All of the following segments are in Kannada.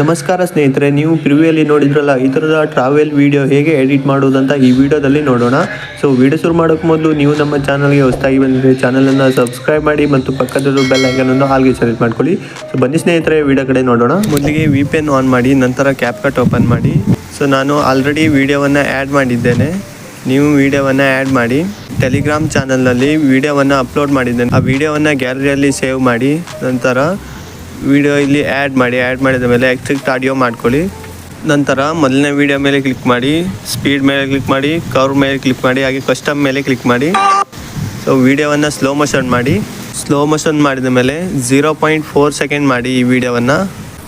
ನಮಸ್ಕಾರ ಸ್ನೇಹಿತರೆ, ನೀವು ಪ್ರಿವ್ಯೂಯಲ್ಲಿ ನೋಡಿದ್ರಲ್ಲ ಈ ಥರದ ಟ್ರಾವೆಲ್ ವಿಡಿಯೋ ಹೇಗೆ ಎಡಿಟ್ ಮಾಡೋದಂತ ಈ ವಿಡಿಯೋದಲ್ಲಿ ನೋಡೋಣ. ಸೊ ವಿಡಿಯೋ ಶುರು ಮಾಡೋಕ್ಕೆ ಮೊದಲು ನೀವು ನಮ್ಮ ಚಾನಲ್ಗೆ ಹೊಸದಾಗಿ ಬಂದರೆ ಚಾನಲನ್ನು ಸಬ್ಸ್ಕ್ರೈಬ್ ಮಾಡಿ ಮತ್ತು ಪಕ್ಕದಲ್ಲಿರೋ ಬೆಲ್ ಐಕನನ್ನು ಹಾಲ್ಗೆ ಸೆಲೆಕ್ಟ್ ಮಾಡ್ಕೊಳ್ಳಿ. ಸೊ ಬನ್ನಿ ಸ್ನೇಹಿತರೆ, ವಿಡಿಯೋ ಕಡೆ ನೋಡೋಣ. ಮೊದಲಿಗೆ VPN ಆನ್ ಮಾಡಿ, ನಂತರ CapCut ಓಪನ್ ಮಾಡಿ. ಸೊ ನಾನು ಆಲ್ರೆಡಿ ವಿಡಿಯೋವನ್ನು ಆ್ಯಡ್ ಮಾಡಿದ್ದೇನೆ, ನೀವು ವಿಡಿಯೋವನ್ನು ಆ್ಯಡ್ ಮಾಡಿ. ಟೆಲಿಗ್ರಾಮ್ ಚಾನಲ್ನಲ್ಲಿ ವಿಡಿಯೋವನ್ನು ಅಪ್ಲೋಡ್ ಮಾಡಿದ್ದೇನೆ. ಆ ವಿಡಿಯೋವನ್ನು ಗ್ಯಾಲರಿಯಲ್ಲಿ ಸೇವ್ ಮಾಡಿ, ನಂತರ ವಿಡಿಯೋ ಇಲ್ಲಿ ಆ್ಯಡ್ ಮಾಡಿದ ಮೇಲೆ ಎಕ್ಸ್ಟ್ರಾಕ್ಟ್ ಆಡಿಯೋ ಮಾಡ್ಕೊಳ್ಳಿ. ನಂತರ ಮೊದಲನೇ ವಿಡಿಯೋ ಮೇಲೆ ಕ್ಲಿಕ್ ಮಾಡಿ, ಸ್ಪೀಡ್ ಮೇಲೆ ಕ್ಲಿಕ್ ಮಾಡಿ, ಕರ್ವ್ ಮೇಲೆ ಕ್ಲಿಕ್ ಮಾಡಿ, ಹಾಗೆ ಕಸ್ಟಮ್ ಮೇಲೆ ಕ್ಲಿಕ್ ಮಾಡಿ. ಸೊ ವಿಡಿಯೋವನ್ನು ಸ್ಲೋ ಮೋಷನ್ ಮಾಡಿದ ಮೇಲೆ 0.4 ಸೆಕೆಂಡ್ ಮಾಡಿ ಈ ವಿಡಿಯೋವನ್ನು.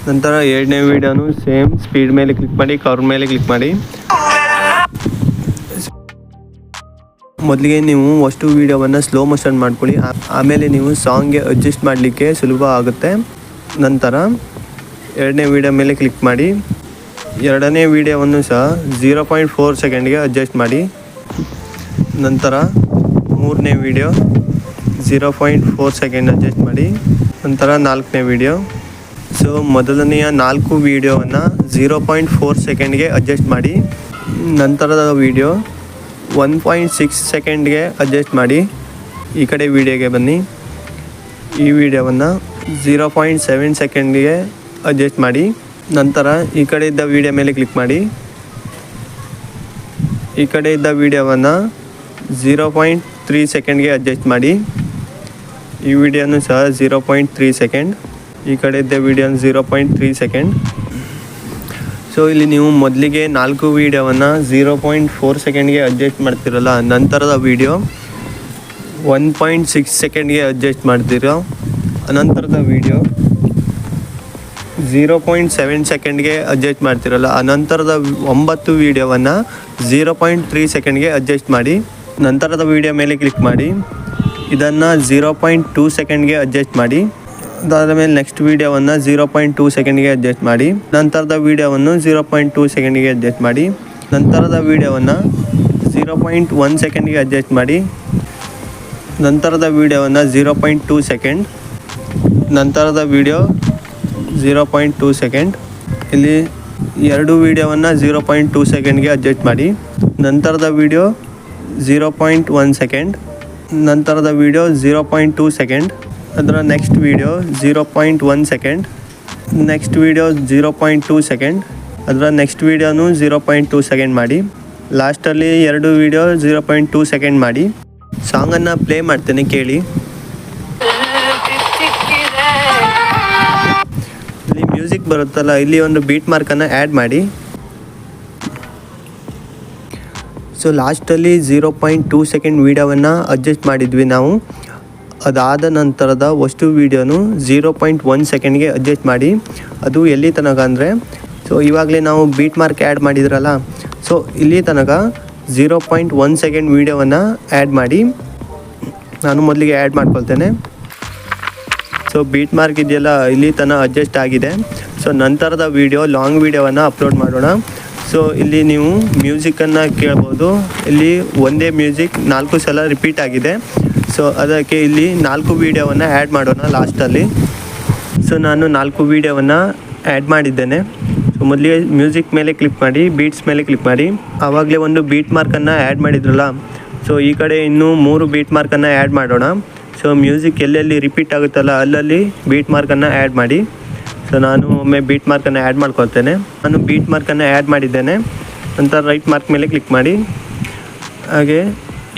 ನಂತರ ಎರಡನೇ ವಿಡಿಯೋನು ಸೇಮ್ ಸ್ಪೀಡ್ ಮೇಲೆ ಕ್ಲಿಕ್ ಮಾಡಿ, ಕರ್ವ್ ಮೇಲೆ ಕ್ಲಿಕ್ ಮಾಡಿ. ಮೊದಲಿಗೆ ನೀವು ಅಷ್ಟು ವಿಡಿಯೋವನ್ನು ಸ್ಲೋ ಮೋಷನ್ ಮಾಡ್ಕೊಳ್ಳಿ, ಆಮೇಲೆ ನೀವು ಸಾಂಗ್ಗೆ ಅಡ್ಜಸ್ಟ್ ಮಾಡಲಿಕ್ಕೆ ಸುಲಭ ಆಗುತ್ತೆ. ನಂತರ ಎರಡನೇ ವಿಡಿಯೋ ಮೇಲೆ ಕ್ಲಿಕ್ ಮಾಡಿ, ಎರಡನೇ ವಿಡಿಯೋವನ್ನು ಸಹ 0.4 ಸೆಕೆಂಡ್ಗೆ ಅಡ್ಜಸ್ಟ್ ಮಾಡಿ. ನಂತರ ಮೂರನೇ ವಿಡಿಯೋ 0.4 ಸೆಕೆಂಡ್ ಅಡ್ಜಸ್ಟ್ ಮಾಡಿ. ನಂತರ ನಾಲ್ಕನೇ ವಿಡಿಯೋ. ಸೊ ಮೊದಲನೆಯ 4 ವಿಡಿಯೋವನ್ನು 0.4 ಸೆಕೆಂಡ್ಗೆ ಅಡ್ಜಸ್ಟ್ ಮಾಡಿ. ನಂತರದ ವಿಡಿಯೋ 1.6 ಸೆಕೆಂಡ್ಗೆ ಅಡ್ಜಸ್ಟ್ ಮಾಡಿ. ಈ ಕಡೆ ವಿಡಿಯೋಗೆ ಬನ್ನಿ, ಈ ವಿಡಿಯೋವನ್ನು 0.7 ಸೆಕೆಂಡ್ಗೆ ಅಡ್ಜಸ್ಟ್ ಮಾಡಿ. ನಂತರ ಈ ಕಡೆ ಇದ್ದ ವಿಡಿಯೋ ಮೇಲೆ ಕ್ಲಿಕ್ ಮಾಡಿ, ಈ ಕಡೆ ಇದ್ದ ವಿಡಿಯೋವನ್ನು 0.3 ಸೆಕೆಂಡ್ಗೆ ಅಡ್ಜಸ್ಟ್ ಮಾಡಿ. ಈ ವಿಡಿಯೋನು ಸಹ 0.3 ಸೆಕೆಂಡ್, ಈ ಕಡೆ ಇದ್ದ ವಿಡಿಯೋನ 0.3 ಸೆಕೆಂಡ್. ಸೊ ಇಲ್ಲಿ ನೀವು ಮೊದಲಿಗೆ 4 ವಿಡಿಯೋವನ್ನು 0.4 ಸೆಕೆಂಡ್ಗೆ ಅಡ್ಜಸ್ಟ್ ಮಾಡ್ತಿರಲ್ಲ, ನಂತರದ ವಿಡಿಯೋ 1.6 ಸೆಕೆಂಡ್ಗೆ ಅಡ್ಜಸ್ಟ್ ಮಾಡ್ತಿರೋ. ಅನಂತರದ ವಿಡಿಯೋ 0.7 ಸೆಕೆಂಡ್ಗೆ ಅಡ್ಜಸ್ಟ್ ಮಾಡ್ತಿರಲ್ಲ, ಅನಂತರದ 9 ವಿಡಿಯೋವನ್ನು 0.3 ಸೆಕೆಂಡ್ಗೆ ಅಡ್ಜಸ್ಟ್ ಮಾಡಿ. ನಂತರದ ವಿಡಿಯೋ ಮೇಲೆ ಕ್ಲಿಕ್ ಮಾಡಿ, ಇದನ್ನು 0.2 ಸೆಕೆಂಡ್ಗೆ ಅಡ್ಜಸ್ಟ್ ಮಾಡಿ. ಅದಾದ ಮೇಲೆ ನೆಕ್ಸ್ಟ್ ವಿಡಿಯೋವನ್ನು 0.2 ಸೆಕೆಂಡ್ಗೆ ಅಡ್ಜಸ್ಟ್ ಮಾಡಿ. ನಂತರದ ವಿಡಿಯೋವನ್ನು 0.2 ಸೆಕೆಂಡ್ಗೆ ಅಡ್ಜಸ್ಟ್ ಮಾಡಿ. ನಂತರದ ವಿಡಿಯೋವನ್ನು 0.1 ಸೆಕೆಂಡ್ಗೆ ಅಡ್ಜಸ್ಟ್ ಮಾಡಿ. ನಂತರದ ವಿಡಿಯೋವನ್ನು 0.2 ಸೆಕೆಂಡ್. ನಂತರದ ವಿಡಿಯೋ 0.2 ಸೆಕೆಂಡ್. ಇಲ್ಲಿ ಎರಡು ವಿಡಿಯೋವನ್ನು 0.2 ಸೆಕೆಂಡ್ಗೆ ಅಡ್ಜಸ್ಟ್ ಮಾಡಿ. ನಂತರದ ವಿಡಿಯೋ 0.1 ಸೆಕೆಂಡ್. ನಂತರದ ವಿಡಿಯೋ 0.2 ಸೆಕೆಂಡ್. ಅದರ next video 0.1 second. Next video 0.2 second. ಅದರ ನೆಕ್ಸ್ಟ್ ವಿಡಿಯೋನು 0.2 ಸೆಕೆಂಡ್ ಮಾಡಿ. ಲಾಸ್ಟಲ್ಲಿ ಎರಡು ವಿಡಿಯೋ 0.2 ಸೆಕೆಂಡ್ ಮಾಡಿ. ಸಾಂಗನ್ನು ಪ್ಲೇ ಮಾಡ್ತೇನೆ, ಕೇಳಿ. ಇಲ್ಲಿ ಮ್ಯೂಸಿಕ್ ಬರುತ್ತಲ್ಲ, ಇಲ್ಲಿ ಒಂದು ಬೀಟ್ ಮಾರ್ಕನ್ನು ಆ್ಯಡ್ ಮಾಡಿ. ಸೊ ಲಾಸ್ಟಲ್ಲಿ 0.2 ಸೆಕೆಂಡ್ ವಿಡಿಯೋವನ್ನು ಅಡ್ಜಸ್ಟ್ ಮಾಡಿದ್ವಿ ನಾವು. ಅದಾದ ನಂತರದ ಅಷ್ಟು ವಿಡಿಯೋನು 0.1 ಸೆಕೆಂಡ್ಗೆ ಅಡ್ಜಸ್ಟ್ ಮಾಡಿ. ಅದು ಎಲ್ಲಿ ತನಕ ಅಂದರೆ, ಸೊ ಇವಾಗಲೇ ನಾವು ಬೀಟ್ ಮಾರ್ಕ್ ಆ್ಯಡ್ ಮಾಡಿದ್ರಲ್ಲ, ಸೊ ಇಲ್ಲಿ ತನಕ 0.1 ಸೆಕೆಂಡ್ ವಿಡಿಯೋವನ್ನು ಆ್ಯಡ್ ಮಾಡಿ. ನಾನು ಮೊದಲಿಗೆ ಆ್ಯಡ್ ಮಾಡ್ಕೊಳ್ತೇನೆ. ಸೊ ಬೀಟ್ ಮಾರ್ಕ್ ಇದೆಯಲ್ಲ, ಇಲ್ಲಿ ತನಕ ಅಡ್ಜಸ್ಟ್ ಆಗಿದೆ. ಸೊ ನಂತರದ ವಿಡಿಯೋ ಲಾಂಗ್ ವಿಡಿಯೋವನ್ನು ಅಪ್ಲೋಡ್ ಮಾಡೋಣ. ಸೊ ಇಲ್ಲಿ ನೀವು ಮ್ಯೂಸಿಕನ್ನು ಕೇಳ್ಬೋದು. ಇಲ್ಲಿ ಒಂದೇ ಮ್ಯೂಸಿಕ್ 4 ಸಲ ರಿಪೀಟ್ ಆಗಿದೆ. ಸೊ ಅದಕ್ಕೆ ಇಲ್ಲಿ 4 ವಿಡಿಯೋವನ್ನು ಆ್ಯಡ್ ಮಾಡೋಣ ಲಾಸ್ಟಲ್ಲಿ. ಸೊ ನಾನು 4 ವಿಡಿಯೋವನ್ನು ಆ್ಯಡ್ ಮಾಡಿದ್ದೇನೆ. ಸೊ ಮೊದಲಿಗೆ ಮ್ಯೂಸಿಕ್ ಮೇಲೆ ಕ್ಲಿಕ್ ಮಾಡಿ, ಬೀಟ್ಸ್ ಮೇಲೆ ಕ್ಲಿಕ್ ಮಾಡಿ. ಆವಾಗಲೇ ಒಂದು ಬೀಟ್ ಮಾರ್ಕನ್ನು ಆ್ಯಡ್ ಮಾಡಿದ್ರಲ್ಲ, ಸೊ ಈ ಕಡೆ ಇನ್ನೂ 3 ಬೀಟ್ ಮಾರ್ಕನ್ನು ಆ್ಯಡ್ ಮಾಡೋಣ. ಸೊ ಮ್ಯೂಸಿಕ್ ಎಲ್ಲೆಲ್ಲಿ ರಿಪೀಟ್ ಆಗುತ್ತಲ್ಲ ಅಲ್ಲಲ್ಲಿ ಬೀಟ್ ಮಾರ್ಕನ್ನು ಆ್ಯಡ್ ಮಾಡಿ. ಸೊ ನಾನು ಒಮ್ಮೆ ಬೀಟ್ ಮಾರ್ಕನ್ನು ಆ್ಯಡ್ ಮಾಡ್ಕೊಳ್ತೇನೆ. ನಾನು ಬೀಟ್ ಮಾರ್ಕನ್ನು ಆ್ಯಡ್ ಮಾಡಿದ್ದೇನೆ. ನಂತರ ರೈಟ್ ಮಾರ್ಕ್ ಮೇಲೆ ಕ್ಲಿಕ್ ಮಾಡಿ. ಹಾಗೆ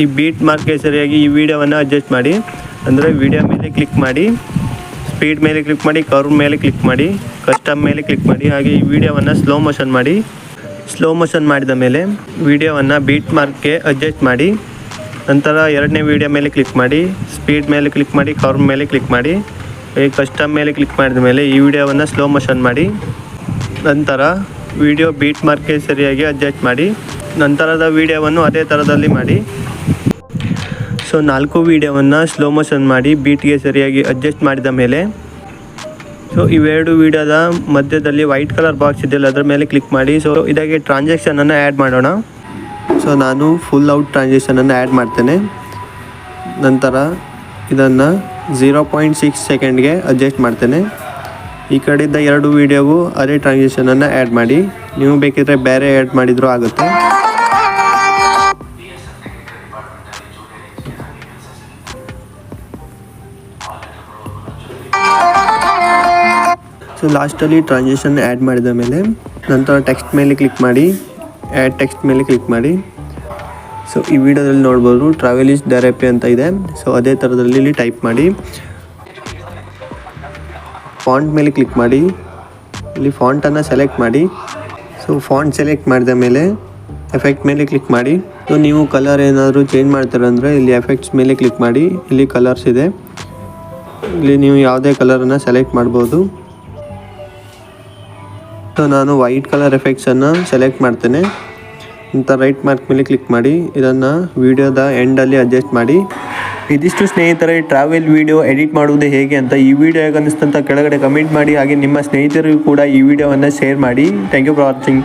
ಈ ಬೀಟ್ ಮಾರ್ಕ್ಗೆ ಸರಿಯಾಗಿ ಈ ವಿಡಿಯೋವನ್ನು ಅಡ್ಜಸ್ಟ್ ಮಾಡಿ. ಅಂದರೆ ವಿಡಿಯೋ ಮೇಲೆ ಕ್ಲಿಕ್ ಮಾಡಿ, ಸ್ಪೀಡ್ ಮೇಲೆ ಕ್ಲಿಕ್ ಮಾಡಿ, ಕರ್ವ್ ಮೇಲೆ ಕ್ಲಿಕ್ ಮಾಡಿ, ಕಸ್ಟಮ್ ಮೇಲೆ ಕ್ಲಿಕ್ ಮಾಡಿ. ಹಾಗೆ ಈ ವಿಡಿಯೋವನ್ನು ಸ್ಲೋ ಮೋಷನ್ ಮಾಡಿ. ಸ್ಲೋ ಮೋಷನ್ ಮಾಡಿದ ಮೇಲೆ ವಿಡಿಯೋವನ್ನು ಬೀಟ್ ಮಾರ್ಕ್ಗೆ ಅಡ್ಜಸ್ಟ್ ಮಾಡಿ. ನಂತರ ಎರಡನೇ ವಿಡಿಯೋ ಮೇಲೆ ಕ್ಲಿಕ್ ಮಾಡಿ, ಸ್ಪೀಡ್ ಮೇಲೆ ಕ್ಲಿಕ್ ಮಾಡಿ, ಕರ್ವ್ ಮೇಲೆ ಕ್ಲಿಕ್ ಮಾಡಿ, ಕಸ್ಟಮ್ ಮೇಲೆ ಕ್ಲಿಕ್ ಮಾಡಿದ ಮೇಲೆ ಈ ವಿಡಿಯೋವನ್ನು ಸ್ಲೋ ಮೋಷನ್ ಮಾಡಿ. ನಂತರ ವಿಡಿಯೋ ಬೀಟ್ ಮಾರ್ಕ್ಗೆ ಸರಿಯಾಗಿ ಅಡ್ಜಸ್ಟ್ ಮಾಡಿ. ನಂತರದ ವಿಡಿಯೋವನ್ನು ಅದೇ ಥರದಲ್ಲಿ ಮಾಡಿ. ಸೊ 4 ವಿಡಿಯೋವನ್ನು ಸ್ಲೋ ಮೋಷನ್ ಮಾಡಿ ಬೀಟ್ಗೆ ಸರಿಯಾಗಿ ಅಡ್ಜಸ್ಟ್ ಮಾಡಿದ ಮೇಲೆ, ಸೊ ಇವೆರಡು ವಿಡಿಯೋದ ಮಧ್ಯದಲ್ಲಿ ವೈಟ್ ಕಲರ್ ಬಾಕ್ಸ್ ಇದೆಯಲ್ಲ, ಅದರ ಮೇಲೆ ಕ್ಲಿಕ್ ಮಾಡಿ. ಸೊ ಇದಕ್ಕೆ ಟ್ರಾನ್ಸಾಕ್ಷನನ್ನು ಆ್ಯಡ್ ಮಾಡೋಣ. ಸೊ ನಾನು ಫುಲ್ ಔಟ್ ಟ್ರಾನ್ಸಾಕ್ಷನನ್ನು ಆ್ಯಡ್ ಮಾಡ್ತೇನೆ. ನಂತರ ಇದನ್ನು 0.6 ಸೆಕೆಂಡ್ಗೆ ಅಡ್ಜಸ್ಟ್ ಮಾಡ್ತೇನೆ. ಈ ಕಡೆಯಿಂದ 2 ವೀಡಿಯೋಗೂ ಅದೇ ಟ್ರಾನ್ಸಿಷನನ್ನು ಆ್ಯಡ್ ಮಾಡಿ. ನೀವು ಬೇಕಿದ್ರೆ ಬೇರೆ ಆ್ಯಡ್ ಮಾಡಿದರೂ ಆಗುತ್ತೆ. ಸೊ ಲಾಸ್ಟಲ್ಲಿ ಟ್ರಾನ್ಸಿಷನ್ ಆ್ಯಡ್ ಮಾಡಿದ ಮೇಲೆ ನಂತರ ಟೆಕ್ಸ್ಟ್ ಮೇಲೆ ಕ್ಲಿಕ್ ಮಾಡಿ, ಆ್ಯಡ್ ಟೆಕ್ಸ್ಟ್ ಮೇಲೆ ಕ್ಲಿಕ್ ಮಾಡಿ. ಸೊ ಈ ವಿಡಿಯೋದಲ್ಲಿ ನೋಡ್ಬೋದು ಟ್ರಾವೆಲ್ ಇಸ್ ಥೆರಪಿ ಅಂತ ಇದೆ. ಸೊ ಅದೇ ಥರದಲ್ಲಿ ಇಲ್ಲಿ ಟೈಪ್ ಮಾಡಿ. ಫಾಂಟ್ ಮೇಲೆ ಕ್ಲಿಕ್ ಮಾಡಿ, ಇಲ್ಲಿ ಫಾಂಟನ್ನು ಸೆಲೆಕ್ಟ್ ಮಾಡಿ. ಸೊ ಫಾಂಟ್ ಸೆಲೆಕ್ಟ್ ಮಾಡಿದ ಮೇಲೆ ಎಫೆಕ್ಟ್ ಮೇಲೆ ಕ್ಲಿಕ್ ಮಾಡಿ. ಸೊ ನೀವು ಕಲರ್ ಏನಾದರೂ ಚೇಂಜ್ ಮಾಡ್ತೀರಂದರೆ ಇಲ್ಲಿ ಎಫೆಕ್ಟ್ಸ್ ಮೇಲೆ ಕ್ಲಿಕ್ ಮಾಡಿ. ಇಲ್ಲಿ ಕಲರ್ಸ್ ಇದೆ, ಇಲ್ಲಿ ನೀವು ಯಾವುದೇ ಕಲರನ್ನು ಸೆಲೆಕ್ಟ್ ಮಾಡ್ಬೋದು. ಸೊ ನಾನು ವೈಟ್ ಕಲರ್ ಎಫೆಕ್ಟ್ಸನ್ನು ಸೆಲೆಕ್ಟ್ ಮಾಡ್ತೇನೆ. ಅಂತ ರೈಟ್ ಮಾರ್ಕ್ ಮೇಲೆ ಕ್ಲಿಕ್ ಮಾಡಿ. ಇದನ್ನು ವಿಡಿಯೋದ ಎಂಡಲ್ಲಿ ಅಡ್ಜಸ್ಟ್ ಮಾಡಿ. ಇದಿಷ್ಟು ಸ್ನೇಹಿತರೆ ಟ್ರಾವೆಲ್ ವಿಡಿಯೋ ಎಡಿಟ್ ಮಾಡುವುದು ಹೇಗೆ ಅಂತ. ಈ ವಿಡಿಯೋ ಹೇಗೆ ಅನ್ನಿಸ್ತಂತ ಕೆಳಗಡೆ ಕಮೆಂಟ್ ಮಾಡಿ. ಹಾಗೆ ನಿಮ್ಮ ಸ್ನೇಹಿತರಿಗೂ ಕೂಡ ಈ ವಿಡಿಯೋವನ್ನು ಶೇರ್ ಮಾಡಿ. Thank you for watching.